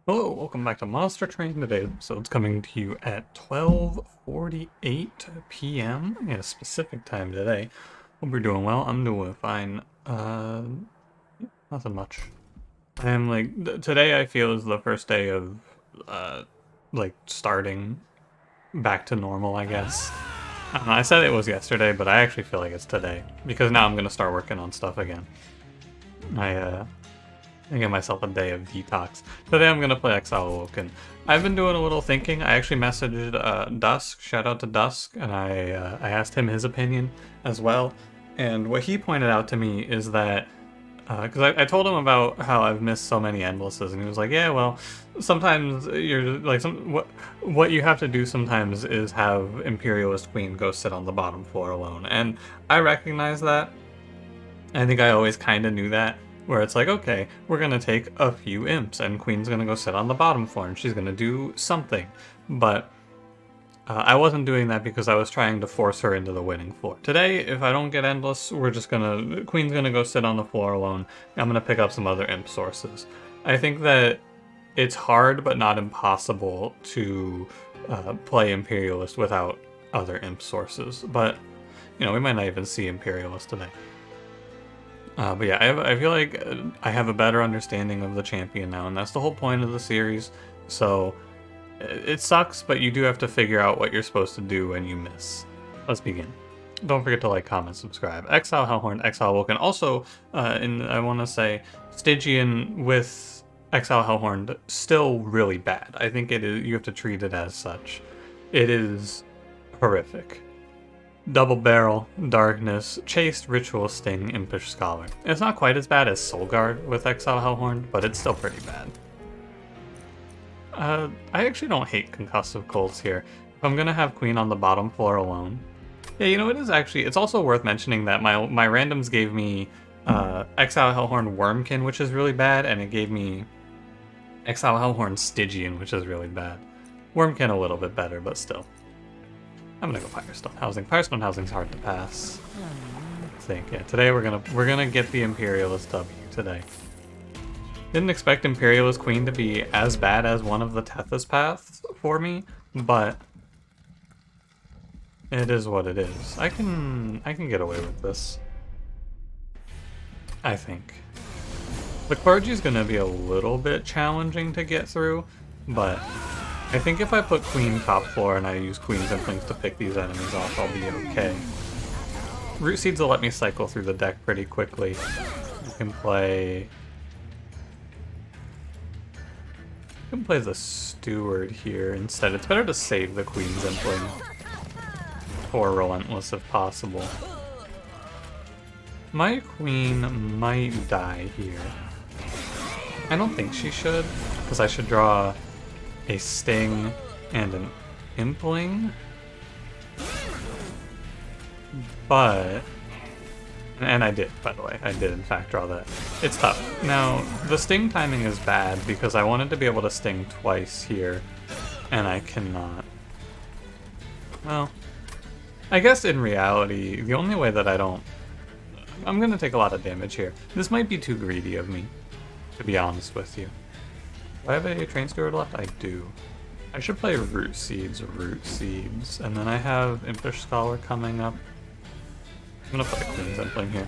Hello, welcome back to Monster Train. Today's episode's coming to you at 12:48 p.m. at a specific time today. Hope you're doing well. I'm doing fine. Nothing much. I am today I feel is the first day of uh starting back to normal, I guess. I don't know, I said it was yesterday, but I actually feel like it's today because now I'm gonna start working on stuff again. I give myself a day of detox. Today I'm gonna play Ex Awoken. I've been doing a little thinking. I actually messaged Dusk, shout out to Dusk, and I asked him his opinion as well. And what he pointed out to me is that because I told him about how I've missed so many endlesses, and he was like, "Yeah, well, sometimes you're like what you have to do sometimes is have Imperialist Queen go sit on the bottom floor alone." And I recognize that. I think I always kind of knew that, where it's like, okay, we're gonna take a few imps, and Queen's gonna go sit on the bottom floor, and she's gonna do something. But I wasn't doing that because I was trying to force her into the winning floor. Today, if I don't get endless, Queen's gonna go sit on the floor alone. I'm gonna pick up some other imp sources. I think that it's hard, but not impossible to play Imperialist without other imp sources. But, we might not even see Imperialist today. But yeah, I feel like I have a better understanding of the champion now, and that's the whole point of the series. So it sucks, but you do have to figure out what you're supposed to do when you miss. Let's begin. Don't forget to like, comment, subscribe. Ex Hellhorned, Ex Awoken. Also, I want to say, Stygian with Ex Hellhorned still really bad. I think it is. You have to treat it as such. It is horrific. Double Barrel, Darkness, Chaste, Ritual, Sting, Impish Scholar. It's not quite as bad as Soul Guard with Exile Hellhorned, but it's still pretty bad. I actually don't hate Concussive Cults here. If I'm gonna have Queen on the bottom floor alone. Yeah, it's also worth mentioning that my randoms gave me Exile Hellhorn Wormkin, which is really bad, and it gave me Exile Hellhorn Stygian, which is really bad. Wormkin a little bit better, but still. I'm gonna go Firestone Housing. Firestone Housing's hard to pass. I think, yeah. Today we're gonna get the Imperialist W today. Didn't expect Imperialist Queen to be as bad as one of the Tethys paths for me, but it is what it is. I can get away with this. I think. The clergy is gonna be a little bit challenging to get through, but I think if I put Queen top floor and I use Queen's Implings to pick these enemies off, I'll be okay. Root Seeds will let me cycle through the deck pretty quickly. You can play the Steward here instead. It's better to save the Queen's Impling for Relentless if possible. My Queen might die here. I don't think she should, because I should draw a Sting and an Impling, but and I did, by the way, I did in fact draw that. It's tough. Now the Sting timing is bad because I wanted to be able to Sting twice here, and I cannot. Well, I guess in reality the only way that I'm gonna take a lot of damage here. This might be too greedy of me, to be honest with you. Do I have a Train Steward left? I do. I should play Root Seeds, and then I have Impish Scholar coming up. I'm gonna play Queen's Impling here.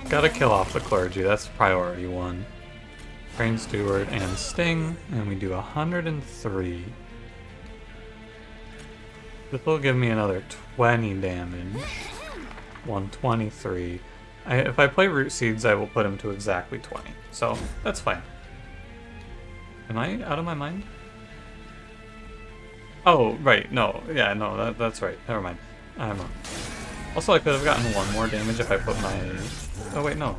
Gotta kill off the Clergy, that's priority one. Train Steward and Sting, and we do 103. This will give me another 20 damage. 123. If I play Root Seeds, I will put him to exactly 20. So, that's fine. Am I out of my mind? Oh, right, no. Yeah, no, that's right. Never mind. I'm wrong. Also, I could have gotten one more damage if I put my... Oh, wait, no.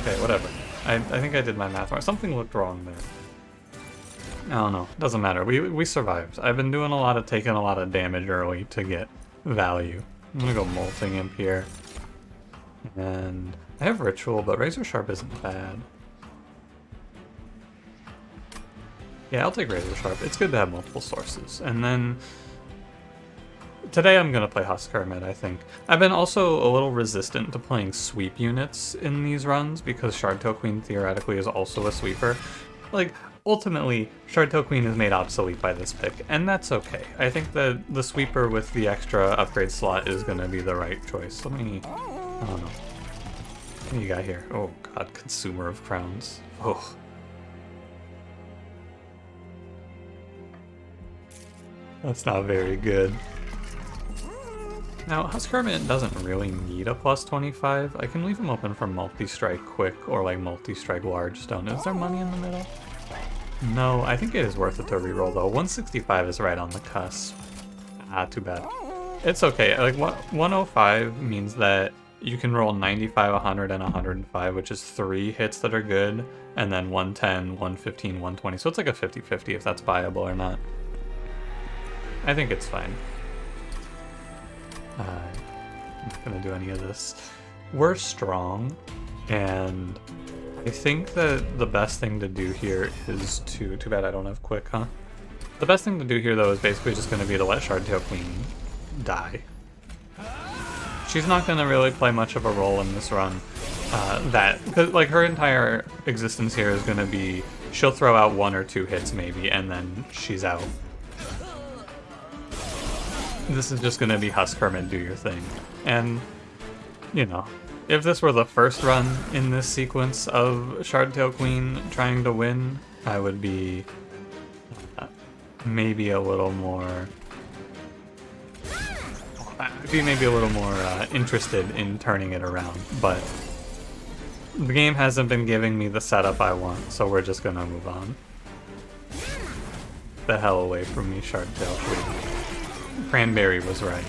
Okay, whatever. I think I did my math wrong. Something looked wrong there. I don't know. Doesn't matter. We survived. I've been doing taking a lot of damage early to get value. I'm gonna go Molting Imp here. And I have Ritual, but Razor Sharp isn't bad. Yeah, I'll take Razor Sharp. It's good to have multiple sources. And then today I'm gonna play Husk Hermit, I think. I've been also a little resistant to playing sweep units in these runs because Shardtail Queen theoretically is also a sweeper. Like, ultimately, Shardtail Queen is made obsolete by this pick, and that's okay. I think that the sweeper with the extra upgrade slot is gonna be the right choice. Let me... I don't know. What do you got here? Oh god, Consumer of Crowns. Oh. That's not very good. Now, Husk Hermit doesn't really need a plus 25. I can leave him open for multi-strike quick or like multi-strike large stone. Is there money in the middle? No, I think it is worth it to reroll though. 165 is right on the cusp. Ah, too bad. It's okay. Like 105 means that you can roll 95, 100, and 105, which is 3 hits that are good, and then 110, 115, 120. So it's like a 50-50 if that's viable or not. I think it's fine. I'm not gonna do any of this. We're strong, and I think that the best thing to do here is to... Too bad I don't have quick, huh? The best thing to do here, though, is basically just gonna be to let Shardtail Queen die. She's not gonna really play much of a role in this run. Because like her entire existence here is gonna be she'll throw out 1 or 2 hits maybe, and then she's out. This is just gonna be Husk Hermit, do your thing. And, you know, if this were the first run in this sequence of Shardtail Queen trying to win, I would be maybe a little more... I'd be maybe a little more interested in turning it around, but the game hasn't been giving me the setup I want, so we're just gonna move on. The hell away from me, Shardtail Queen. Cranberry was right.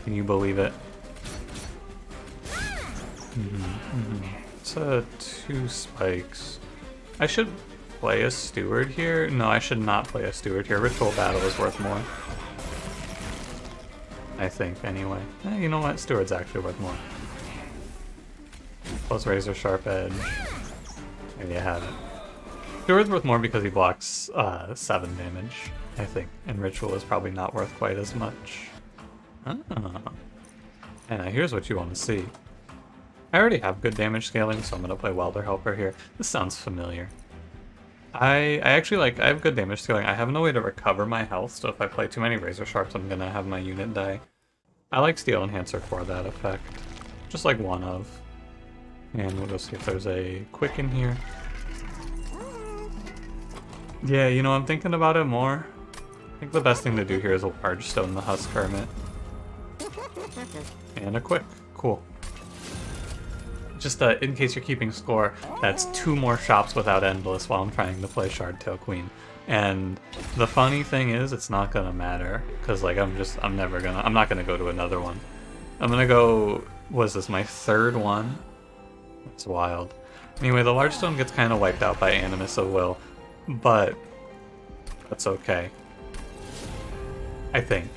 Can you believe it? It's 2 spikes. I should play a steward here? No, I should not play a steward here. Ritual battle is worth more. I think, anyway. You know what? Steward's actually worth more. Plus razor sharp edge. There you have it. Steward's worth more because he blocks 7 damage, I think. And Ritual is probably not worth quite as much. And here's what you want to see. I already have good damage scaling, so I'm going to play Welder Helper here. This sounds familiar. I have good damage scaling. I have no way to recover my health, so if I play too many Razor Sharps, I'm going to have my unit die. I like Steel Enhancer for that effect. Just like one of. And we'll just see if there's a quick in here. Yeah, you know, I'm thinking about it more. I think the best thing to do here is a large stone the Husk Hermit. And a quick. Cool. Just in case you're keeping score, that's 2 more shops without Endless while I'm trying to play Shardtail Queen. And the funny thing is, it's not gonna matter, because like I'm not gonna go to another one. I'm gonna go, was this my 3rd one? That's wild. Anyway, the large stone gets kind of wiped out by Animus of Will, but that's okay. I think.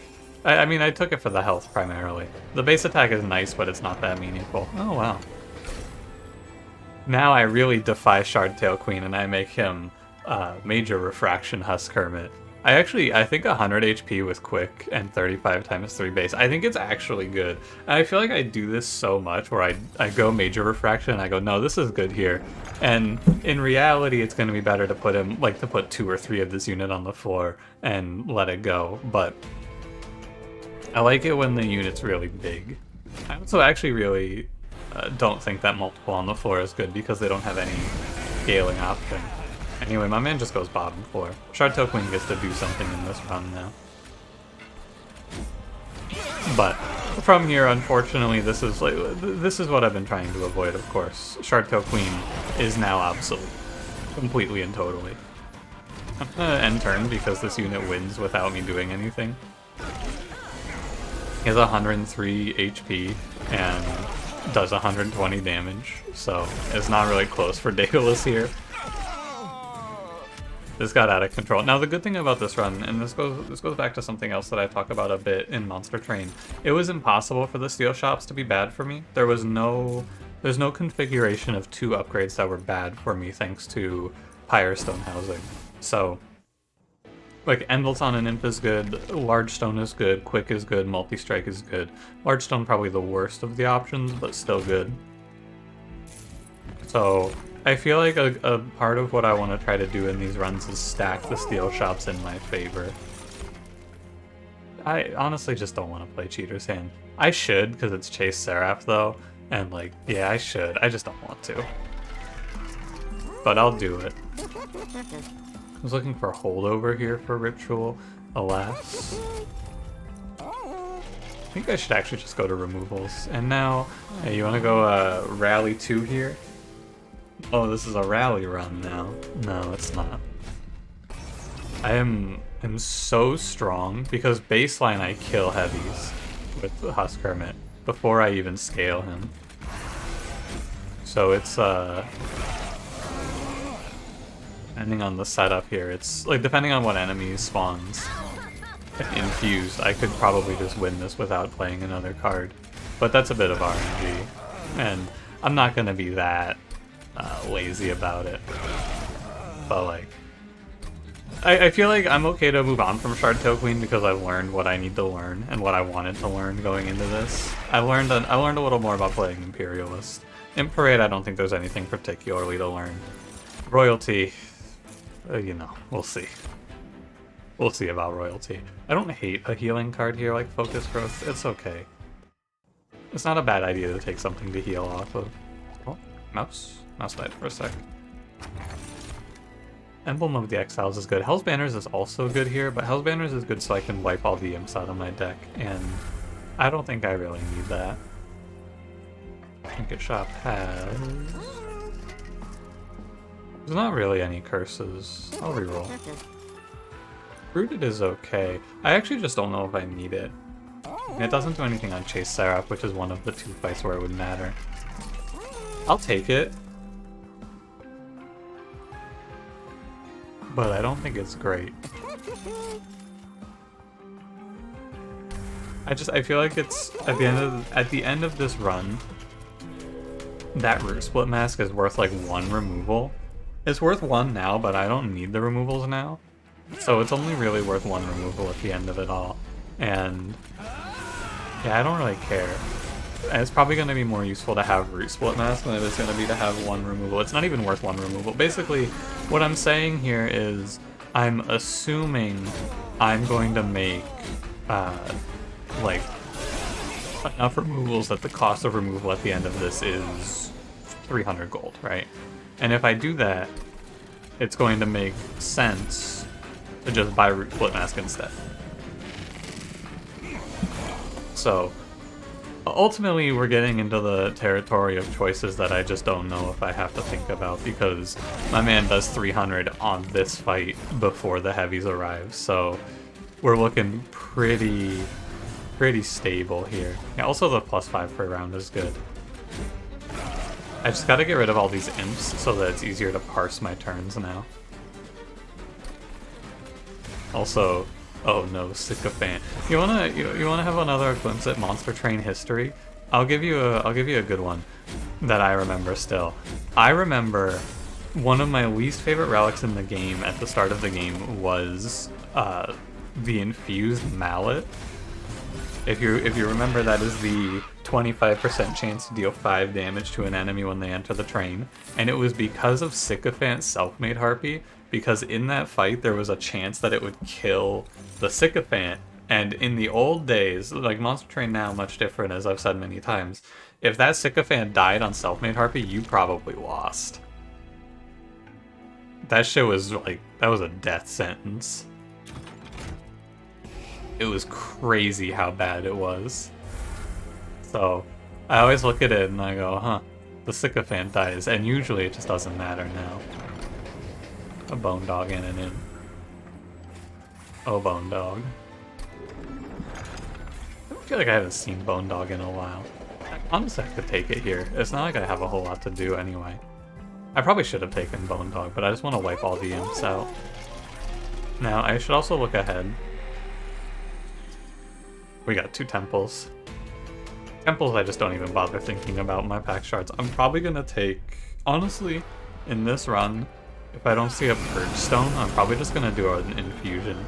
I mean, I took it for the health primarily. The base attack is nice, but it's not that meaningful. Oh wow. Now I really defy Shardtail Queen and I make him Major Refraction Husk Hermit. I think 100 HP with quick and 35 times 3 base. I think it's actually good. And I feel like I do this so much where I go Major Refraction and I go, no, this is good here. And in reality, it's going to be better to put him, like to put 2 or 3 of this unit on the floor and let it go. But I like it when the unit's really big. I also actually really don't think that multiple on the floor is good because they don't have any scaling option. Anyway, my man just goes bottom floor. Shardtail Queen gets to do something in this run now. But from here, unfortunately, this is what I've been trying to avoid, of course. Shardtail Queen is now obsolete. Completely and totally. I'm gonna end turn because this unit wins without me doing anything. He has 103 HP and does 120 damage, so it's not really close for Daedalus here. This got out of control. Now the good thing about this run, and this goes back to something else that I talk about a bit in Monster Train, it was impossible for the steel shops to be bad for me. There's no configuration of 2 upgrades that were bad for me thanks to Pyrestone housing. So Like, Endless on an Imp is good, Large Stone is good, Quick is good, Multi-Strike is good. Large Stone probably the worst of the options, but still good. So, I feel like a part of what I want to try to do in these runs is stack the steel shops in my favor. I honestly just don't want to play Cheater's Hand. I should, because it's Chase Seraph, though, and, like, yeah, I should. I just don't want to. But I'll do it. I was looking for Holdover here for Ritual, alas. I think I should actually just go to removals. And now, hey, you want to go Rally 2 here? Oh, this is a rally run now. No, it's not. I am so strong because baseline I kill heavies with the Husk Hermit before I even scale him. So it's depending on the setup here, it's like depending on what enemy spawns infused, I could probably just win this without playing another card. But that's a bit of RNG, and I'm not gonna be that lazy about it. But like, I feel like I'm okay to move on from Shard Tail Queen because I've learned what I need to learn and what I wanted to learn going into this. I learned a little more about playing Imperialist. In Parade, I don't think there's anything particularly to learn. Royalty, you know, we'll see. We'll see about Royalty. I don't hate a healing card here like Focus Growth. It's okay. It's not a bad idea to take something to heal off of. Oh, mouse. Mouse died for a sec. Emblem of the Exiles is good. Hell's Banners is also good here, but Hell's Banners is good so I can wipe all the imps out of my deck, and I don't think I really need that. Trinket Shop has... There's not really any curses. I'll reroll. Rooted is okay. I actually just don't know if I need it. It doesn't do anything on Chase Seraph, which is one of the 2 fights where it would matter. I'll take it. But I don't think it's great. I feel like it's at the end of this run, that Root Split Mask is worth like 1 removal. It's worth 1 now, but I don't need the removals now. So it's only really worth 1 removal at the end of it all. And yeah, I don't really care. And it's probably going to be more useful to have Root Split Mask than it is going to be to have 1 removal. It's not even worth 1 removal. Basically, what I'm saying here is I'm assuming I'm going to make like enough removals that the cost of removal at the end of this is 300 gold, right? And if I do that, it's going to make sense to just buy Root Split Mask instead. So ultimately, we're getting into the territory of choices that I just don't know if I have to think about because my man does 300 on this fight before the heavies arrive, so we're looking pretty stable here. Yeah, also the +5 per round is good. I just gotta get rid of all these imps so that it's easier to parse my turns now. Also, oh no, Sycophant. You wanna have another glimpse at Monster Train history? I'll give you a good one that I remember still. I remember one of my least favorite relics in the game at the start of the game was the infused mallet. If you remember, that is the 25% chance to deal 5 damage to an enemy when they enter the train, and it was because of Sycophant's Self-Made Harpy. Because in that fight, there was a chance that it would kill the Sycophant, and in the old days, like Monster Train now, much different, as I've said many times, if that Sycophant died on Self-Made Harpy, you probably lost. That shit was like, that was a death sentence. It was crazy how bad it was. So, I always look at it and I go, huh, the Sycophant dies, and usually it just doesn't matter now. A Bone Dog in and in. Oh, Bone Dog. I feel like I haven't seen Bone Dog in a while. Honestly, I could take it here. It's not like I have a whole lot to do anyway. I probably should have taken Bone Dog, but I just want to wipe all the imps out. Now, I should also look ahead. We got 2 temples. Temples I just don't even bother thinking about in my pack shards. I'm probably going to take, honestly, in this run, if I don't see a Purge Stone, I'm probably just gonna do an infusion.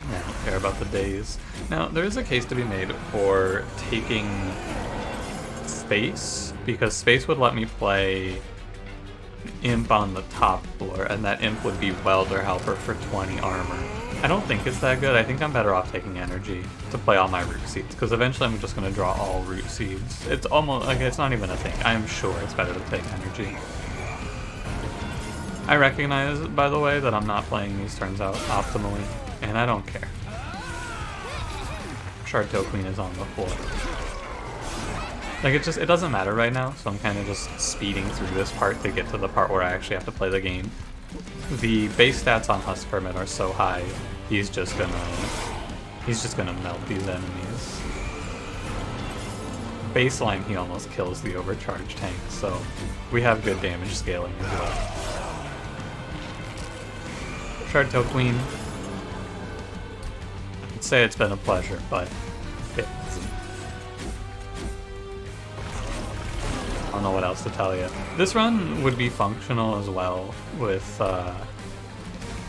I don't care about the days. Now, there is a case to be made for taking Space, because Space would let me play Imp on the top floor, and that Imp would be Welder Helper for 20 armor. I don't think it's that good. I think I'm better off taking Energy to play all my Root Seeds, because eventually I'm just going to draw all Root Seeds. It's almost, like, it's not even a thing. I'm sure it's better to take Energy. I recognize, by the way, that I'm not playing these turns out optimally, and I don't care. Shard-Toe Queen is on the floor. Like, it doesn't matter right now, so I'm kind of just speeding through this part to get to the part where I actually have to play the game. The base stats on Husk Hermit are so high, he's just gonna melt these enemies. Baseline, he almost kills the overcharged tank, so we have good damage scaling as well. Shard-Toe Queen. I'd say it's been a pleasure, but it hasn't. I don't know what else to tell you. This run would be functional as well with, but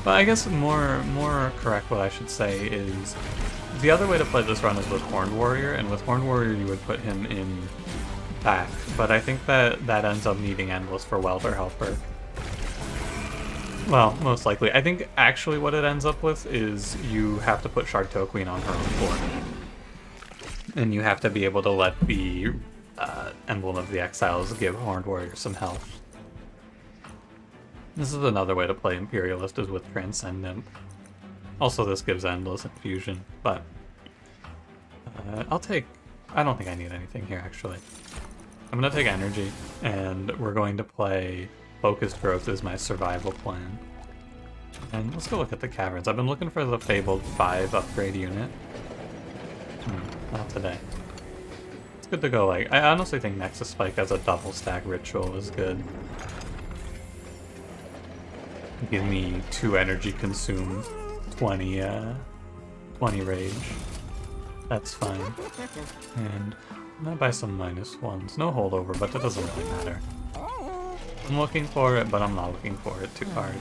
I guess more correct what I should say is the other way to play this run is with Horned Warrior, and with Horned Warrior you would put him in back, but I think that ends up needing Endless for Welder Helper. Well, most likely. I think actually what it ends up with is you have to put Shard-Toe Queen on her own floor. And you have to be able to let the Emblem of the Exiles give Horned Warrior some health. This is another way to play Imperialist, is with Transcendent. Also, this gives Endless Infusion, but I don't think I need anything here, actually. I'm going to take Energy, and we're going to play Focused Growth as my survival plan. And let's go look at the caverns. I've been looking for the Fabled 5 upgrade unit. Not today. It's good to go, like, I honestly think Nexus Spike as a double stack ritual is good. Give me 2 energy consume, 20 rage. That's fine. And I'm gonna buy some -1s. No holdover, but that doesn't really matter. I'm looking for it, but I'm not looking for it too hard.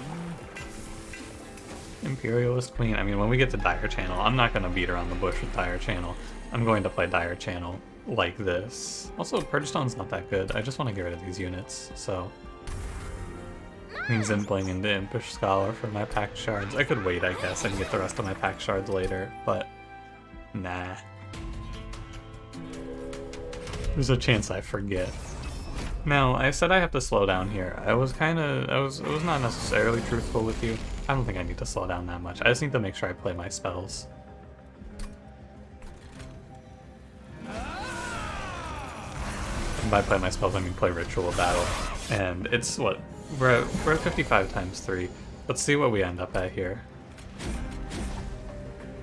Imperialist Queen. I mean, when we get to Dire Channel, I'm not going to beat around the bush with Dire Channel. I'm going to play Dire Channel like this. Also, Purge Stone's not that good. I just want to get rid of these units, so... Means Impling into Impish Scholar for my packed shards. I could wait, I guess, and get the rest of my packed shards later, but... Nah. There's a chance I forget. Now, I said I have to slow down here. I was not necessarily truthful with you. I don't think I need to slow down that much. I just need to make sure I play my spells. And by play my spells, I mean play Ritual Battle. And it's, what, we're at 55 times 3. Let's see what we end up at here.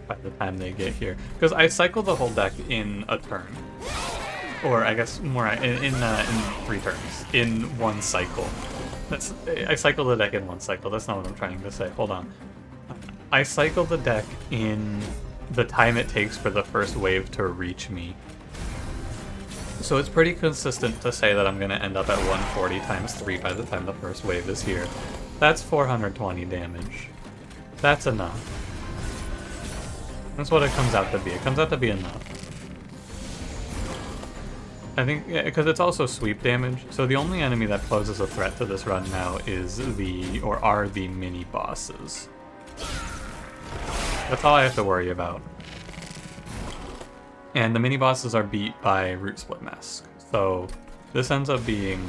By the time they get here. Because I cycle the whole deck in a turn. Or I guess more in 3 turns, in 1 cycle. I cycle the deck in 1 cycle. That's not what I'm trying to say. Hold on. I cycle the deck in the time it takes for the first wave to reach me. So it's pretty consistent to say that I'm going to end up at 140 times 3 by the time the first wave is here. That's 420 damage. That's enough. That's what it comes out to be. It comes out to be enough. I think, yeah, because it's also sweep damage, so the only enemy that poses a threat to this run now is are the mini-bosses. That's all I have to worry about. And the mini-bosses are beat by Root Split Mask, so this ends up being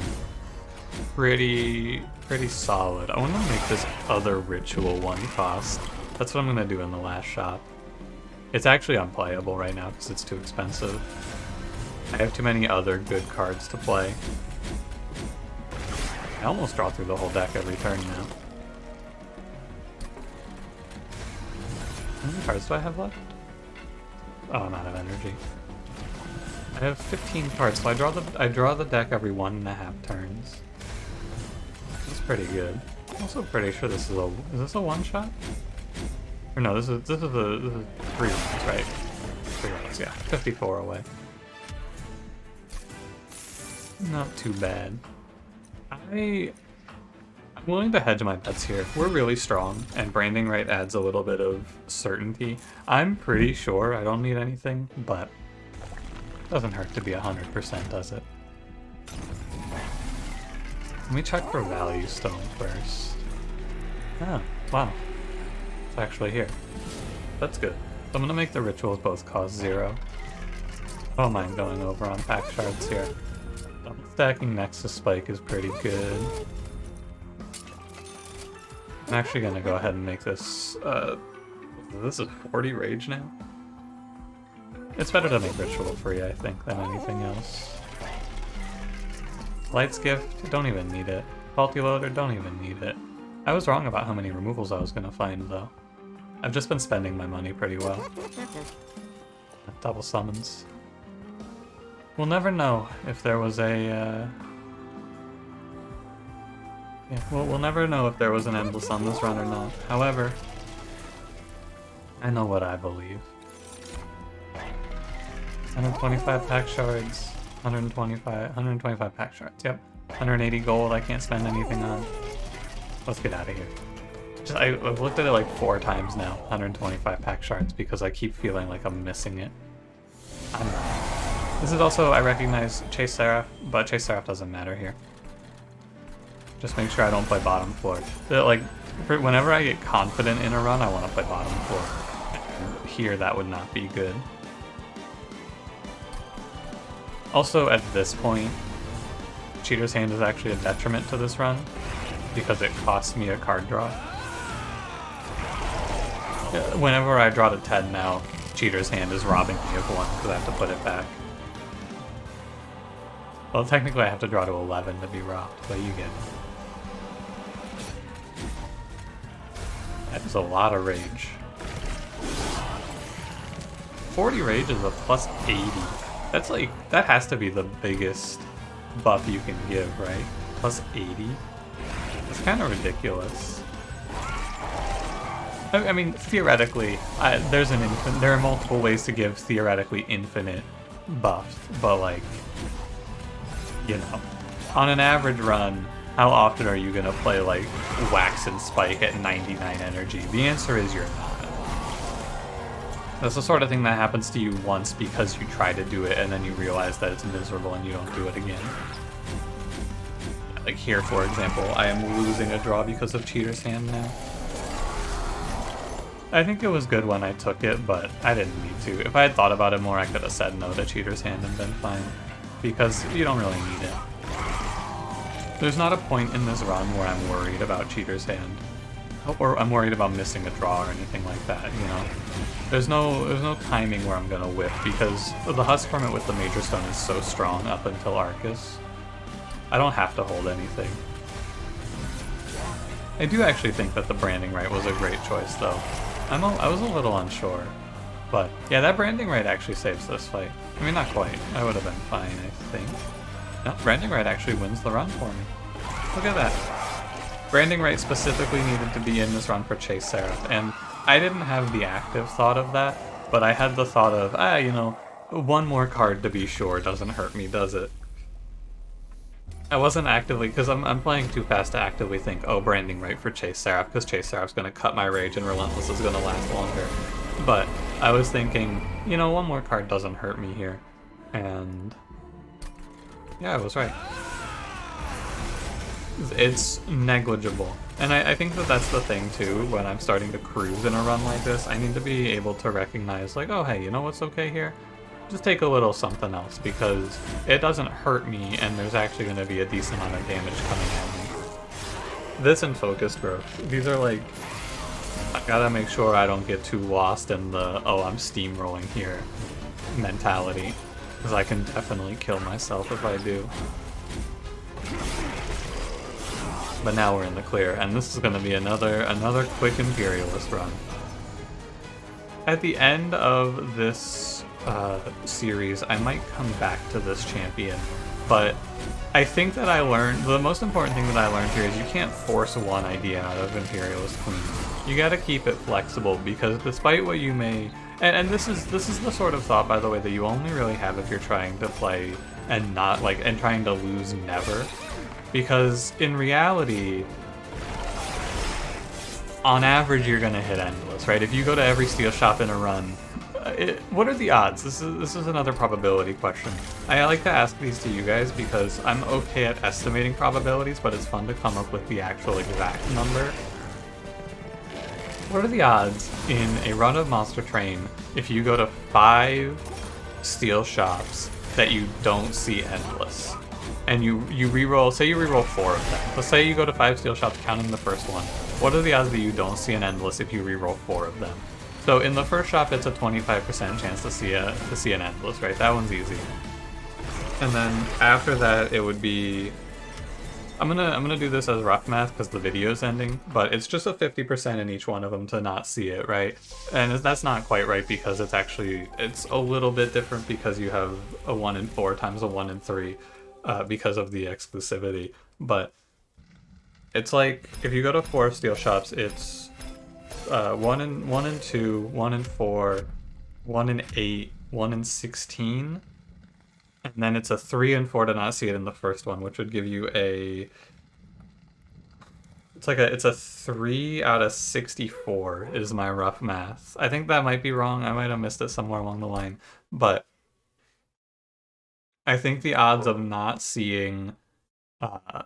pretty solid. I want to make this other ritual 1 cost. That's what I'm going to do in the last shop. It's actually unplayable right now because it's too expensive. I have too many other good cards to play. I almost draw through the whole deck every turn now. How many cards do I have left? Oh, I'm out of energy. I have 15 cards, so I draw the deck every 1.5 turns. That's pretty good. I'm also pretty sure this is this a one-shot? Or no, this is 3 rounds, right? 3 rounds, yeah. 54 away. Not too bad. I'm willing to hedge my bets here. We're really strong, and Branding Right adds a little bit of certainty. I'm pretty sure I don't need anything, but it doesn't hurt to be 100%, does it? Let me check for Value Stone first. Oh, wow. It's actually here. That's good. So I'm gonna make the rituals both cost 0. I don't mind going over on pack shards here. Double stacking next to Spike is pretty good. I'm actually gonna go ahead and make this, this is 40 rage now? It's better to make ritual free, I think, than anything else. Light's Gift, don't even need it. Faulty Loader, don't even need it. I was wrong about how many removals I was gonna find, though. I've just been spending my money pretty well. Double summons. We'll never know if there was a, yeah, we'll never know if there was an endless on this run or not. However, I know what I believe. 125 pack shards, 125 pack shards, yep. 180 gold, I can't spend anything on. Let's get out of here. I've looked at it like 4 times now, 125 pack shards, because I keep feeling like I'm missing it. I'm not. This is also, I recognize Chase Seraph, but Chase Seraph doesn't matter here. Just make sure I don't play bottom floor. Like, whenever I get confident in a run, I want to play bottom floor. Here, that would not be good. Also, at this point, Cheater's Hand is actually a detriment to this run, because it costs me a card draw. Whenever I draw to 10 now, Cheater's Hand is robbing me of 1, because I have to put it back. Well, technically I have to draw to 11 to be robbed, but you get it. That is a lot of rage. 40 rage is a plus 80. That's like, that has to be the biggest buff you can give, right? Plus 80? It's kind of ridiculous. I mean, theoretically, there are multiple ways to give theoretically infinite buffs, but like, you know, on an average run, how often are you gonna play like Wax and Spike at 99 energy? The answer is you're not. That's the sort of thing that happens to you once because you try to do it and then you realize that it's miserable and you don't do it again. Like here, for example, I am losing a draw because of Cheater's Hand now. I think it was good when I took it, but I didn't need to. If I had thought about it more, I could have said no to Cheater's Hand and been fine. Because you don't really need it. There's not a point in this run where I'm worried about Cheater's Hand. Or I'm worried about missing a draw or anything like that, you know? There's no timing where I'm gonna whip, because the Husk Hermit with the Major Stone is so strong up until Arcus. I don't have to hold anything. I do actually think that the Branding Right was a great choice, though. I was a little unsure. But, yeah, that Branding Right actually saves this fight. I mean, not quite. I would have been fine, I think. No, Branding Right actually wins the run for me. Look at that. Branding Right specifically needed to be in this run for Chase Seraph, and I didn't have the active thought of that, but I had the thought of, you know, one more card to be sure doesn't hurt me, does it? I wasn't actively, because I'm playing too fast to actively think, oh, Branding Right for Chase Seraph, because Chase Seraph's going to cut my rage and Relentless is going to last longer. But I was thinking, you know, one more card doesn't hurt me here. And yeah, I was right. It's negligible. And I think that that's the thing too, when I'm starting to cruise in a run like this, I need to be able to recognize like, oh hey, you know what's okay here? Just take a little something else, because it doesn't hurt me and there's actually going to be a decent amount of damage coming at me. This and Focus Growth, these are like, I gotta make sure I don't get too lost in the, oh, I'm steamrolling here mentality, because I can definitely kill myself if I do. But now we're in the clear, and this is going to be another quick Imperialist run. At the end of this series, I might come back to this champion, but I think that I learned, the most important thing that I learned here is you can't force one idea out of Imperialist Queen. You gotta keep it flexible, because despite what you may, and this is the sort of thought, by the way, that you only really have if you're trying to play and not like, and trying to lose never. Because in reality, on average, you're gonna hit endless, right? If you go to every steel shop in a run, what are the odds? This is another probability question. I like to ask these to you guys because I'm okay at estimating probabilities, but it's fun to come up with the actual exact number. What are the odds in a run of Monster Train if you go to 5 steel shops that you don't see endless? And you re-roll, say you re-roll 4 of them. Let's say you go to 5 steel shops counting the first one. What are the odds that you don't see an endless if you re-roll 4 of them? So in the first shop, it's a 25% chance to see an endless, right? That one's easy. And then after that, it would be... I'm gonna do this as rough math because the video's ending, but it's just a 50% in each one of them to not see it, right? And that's not quite right because it's a little bit different because you have a 1 in 4 times a 1 in 3 because of the exclusivity. But it's like if you go to 4 steel shops, it's 1 in 2, 1 in 4, 1 in 8, 1 in 16. And then it's a 3 and 4 to not see it in the first one, which would give you it's a 3 out of 64 is my rough math. I think that might be wrong. I might have missed it somewhere along the line. But I think the odds of not seeing a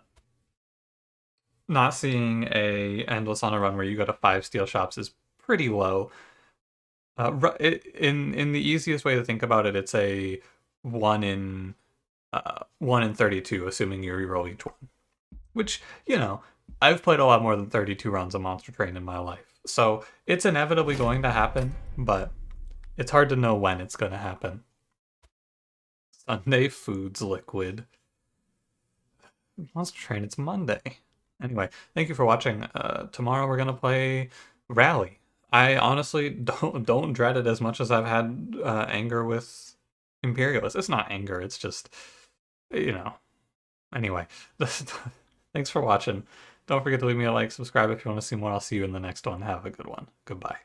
endless on a run where you go to 5 steel shops is pretty low. In the easiest way to think about it, it's a 1 in 32, assuming you reroll each one. Which, I've played a lot more than 32 runs of Monster Train in my life. So it's inevitably going to happen, but it's hard to know when it's going to happen. Sunday Foods Liquid. Monster Train, it's Monday. Anyway, thank you for watching. Tomorrow we're going to play Rally. I honestly don't dread it as much as I've had anger with Imperialist. It's not anger, it's just, Anyway, thanks for watching. Don't forget to leave me a like, subscribe if you want to see more. I'll see you in the next one. Have a good one. Goodbye.